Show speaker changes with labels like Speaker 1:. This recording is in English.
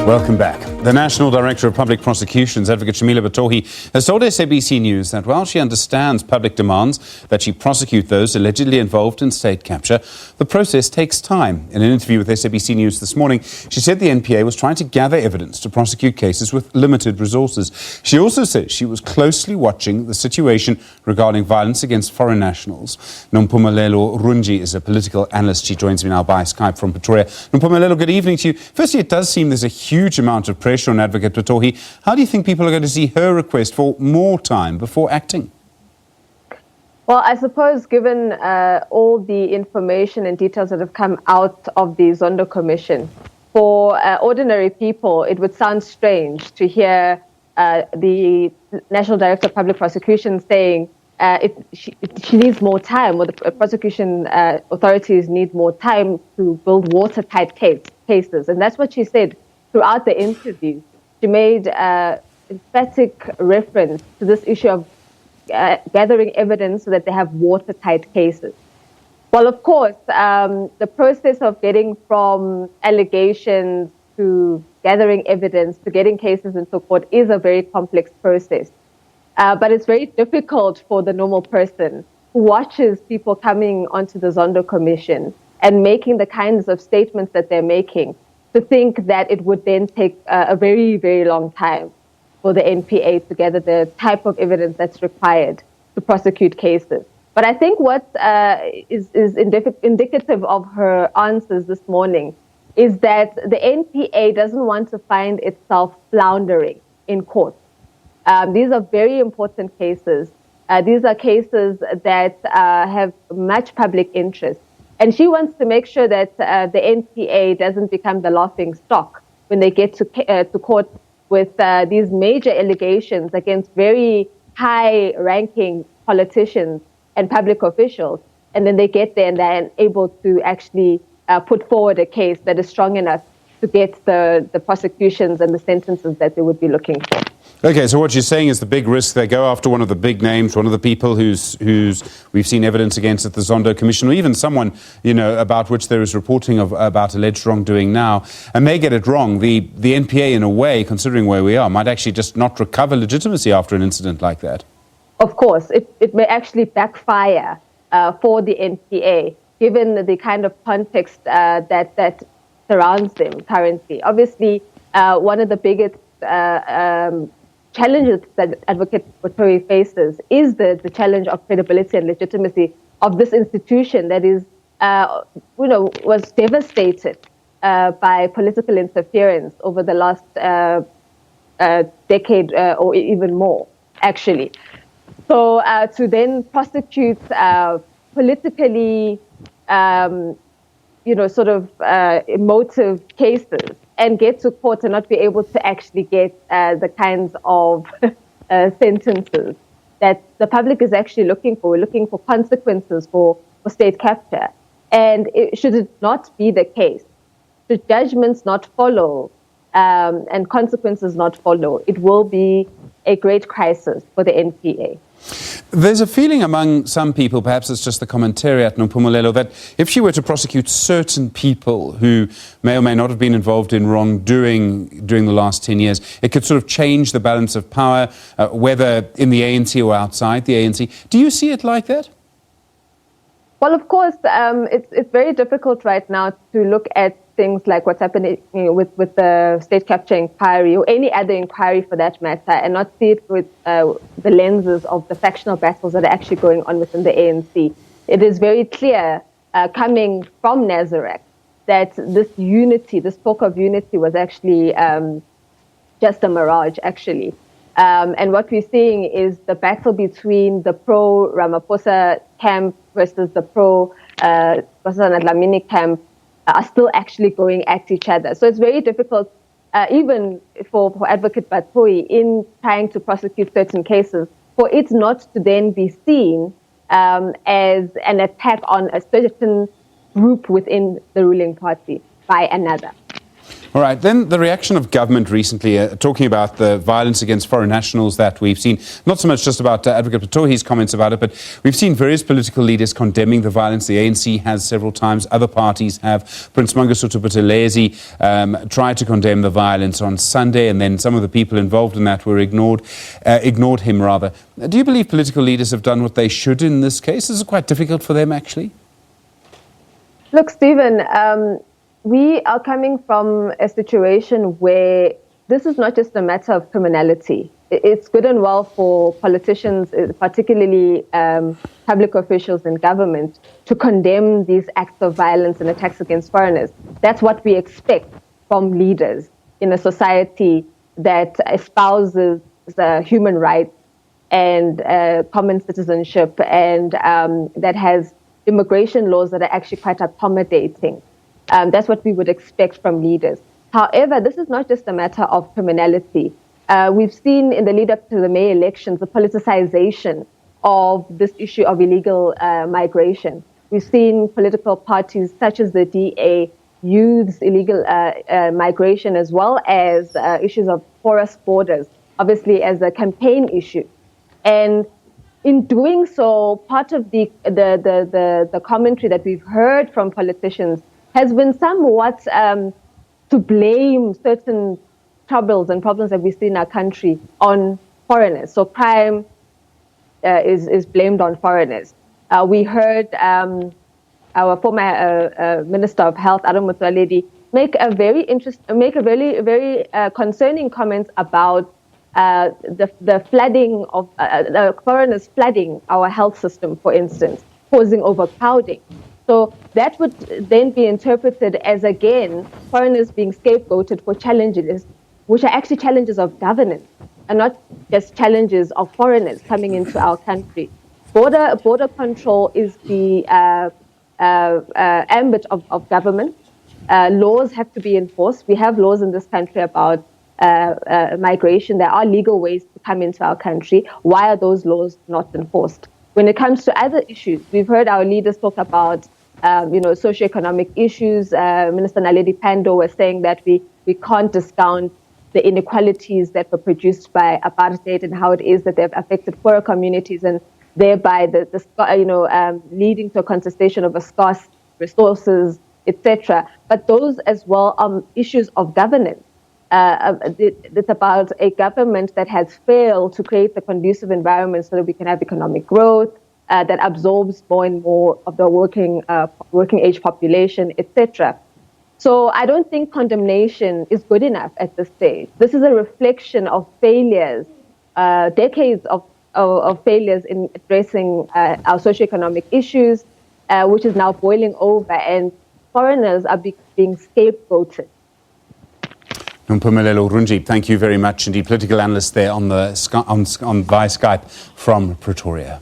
Speaker 1: Welcome back. The National Director of Public Prosecutions, Advocate Shamila Batohi, has told SABC News that while she understands public demands that she prosecute those allegedly involved in state capture, the process takes time. In an interview with SABC News this morning, she said the NPA was trying to gather evidence to prosecute cases with limited resources. She also says she was closely watching the situation regarding violence against foreign nationals. Nompumelelo Runji is a political analyst. She joins me now by Skype from Pretoria. Nompumelelo, good evening to you. Firstly, it does seem there's a huge amount of pressure on Advocate Batohi. How do you think people are going to see her request for more time before acting?
Speaker 2: Well, I suppose given all the information and details that have come out of the Zondo Commission, for ordinary people, it would sound strange to hear the National Director of Public Prosecution saying she needs more time, or the prosecution authorities need more time to build watertight cases. And that's what she said throughout the interview. She made emphatic reference to this issue of gathering evidence so that they have watertight cases. Well, of course, the process of getting from allegations to gathering evidence to getting cases into court is a very complex process. But it's very difficult for the normal person who watches people coming onto the Zondo Commission and making the kinds of statements that they're making to think that it would then take a very, very long time for the NPA to gather the type of evidence that's required to prosecute cases. But I think what is indicative of her answers this morning is that the NPA doesn't want to find itself floundering in court. These are very important cases. These are cases that have much public interest. And she wants to make sure that the NPA doesn't become the laughing stock when they get to court with these major allegations against very high-ranking politicians and public officials. And then they get there and they're able to actually put forward a case that is strong enough to get the prosecutions and the sentences that they would be looking for.
Speaker 1: Okay, so what you're saying is the big risk, they go after one of the big names, one of the people who's we've seen evidence against at the Zondo Commission, or even someone, about which there is reporting about alleged wrongdoing now, and they get it wrong. The NPA, in a way, considering where we are, might actually just not recover legitimacy after an incident like that.
Speaker 2: Of course, it may actually backfire for the NPA, given the kind of context that surrounds them currently. Obviously, one of the biggest challenges that Advocate Batohi faces is the challenge of credibility and legitimacy of this institution that is, was devastated by political interference over the last decade or even more, actually. So to then prosecute politically, emotive cases and get to court and not be able to actually get the kinds of sentences that the public is actually looking for. We're looking for consequences for state capture. And should it not be the case, should judgments not follow and consequences not follow, it will be a great crisis for the NPA.
Speaker 1: There's a feeling among some people, perhaps it's just the commentary at Nompumelelo, that if she were to prosecute certain people who may or may not have been involved in wrongdoing during the last 10 years, it could sort of change the balance of power, whether in the ANC or outside the ANC. Do you see it like that?
Speaker 2: Well, of course, it's very difficult right now to look at things like what's happening with the state capture inquiry or any other inquiry for that matter and not see it with the lenses of the factional battles that are actually going on within the ANC. It is very clear coming from Nazareth that this unity, this talk of unity was actually just a mirage, actually. And what we're seeing is the battle between the pro-Ramaphosa camp versus the pro-Dlamini camp are still actually going at each other. So it's very difficult, even for Advocate Batohi, in trying to prosecute certain cases, for it not to then be seen as an attack on a certain group within the ruling party by another.
Speaker 1: All right, then the reaction of government recently, talking about the violence against foreign nationals that we've seen, not so much just about Advocate Batohi's comments about it, but we've seen various political leaders condemning the violence. The ANC has several times, other parties have. Prince Mangosuthu Buthelezi tried to condemn the violence on Sunday, and then some of the people involved in that were ignored him rather. Do you believe political leaders have done what they should in this case? Is it quite difficult for them, actually?
Speaker 2: Look, Stephen, we are coming from a situation where this is not just a matter of criminality. It's good and well for politicians, particularly public officials in government, to condemn these acts of violence and attacks against foreigners. That's what we expect from leaders in a society that espouses human rights and common citizenship, and that has immigration laws that are actually quite accommodating. That's what we would expect from leaders. However, this is not just a matter of criminality. We've seen in the lead up to the May elections the politicization of this issue of illegal migration. We've seen political parties such as the DA use illegal migration as well as issues of porous borders, obviously as a campaign issue. And in doing so, part of the commentary that we've heard from politicians has been somewhat to blame certain troubles and problems that we see in our country on foreigners. So crime is blamed on foreigners. We heard our former Minister of Health, Adam Motsoaledi, make a very concerning comment about the flooding of the foreigners flooding our health system, for instance, causing overcrowding. So that would then be interpreted as, again, foreigners being scapegoated for challenges, which are actually challenges of governance and not just challenges of foreigners coming into our country. Border control is the ambit of government. Laws have to be enforced. We have laws in this country about migration. There are legal ways to come into our country. Why are those laws not enforced? When it comes to other issues, we've heard our leaders talk about, socioeconomic issues. Minister Naledi Pandor was saying that we can't discount the inequalities that were produced by apartheid and how it is that they've affected poorer communities and thereby leading to a contestation of scarce resources, etc. But those as well are issues of governance. It's about a government that has failed to create the conducive environment so that we can have economic growth that absorbs more and more of the working age population, etc. So I don't think condemnation is good enough at this stage. This is a reflection of failures, decades of failures in addressing our socioeconomic issues, which is now boiling over, and foreigners are being scapegoated.
Speaker 1: Nompumelelo Runji, thank you very much indeed. Political analyst there via Skype from Pretoria.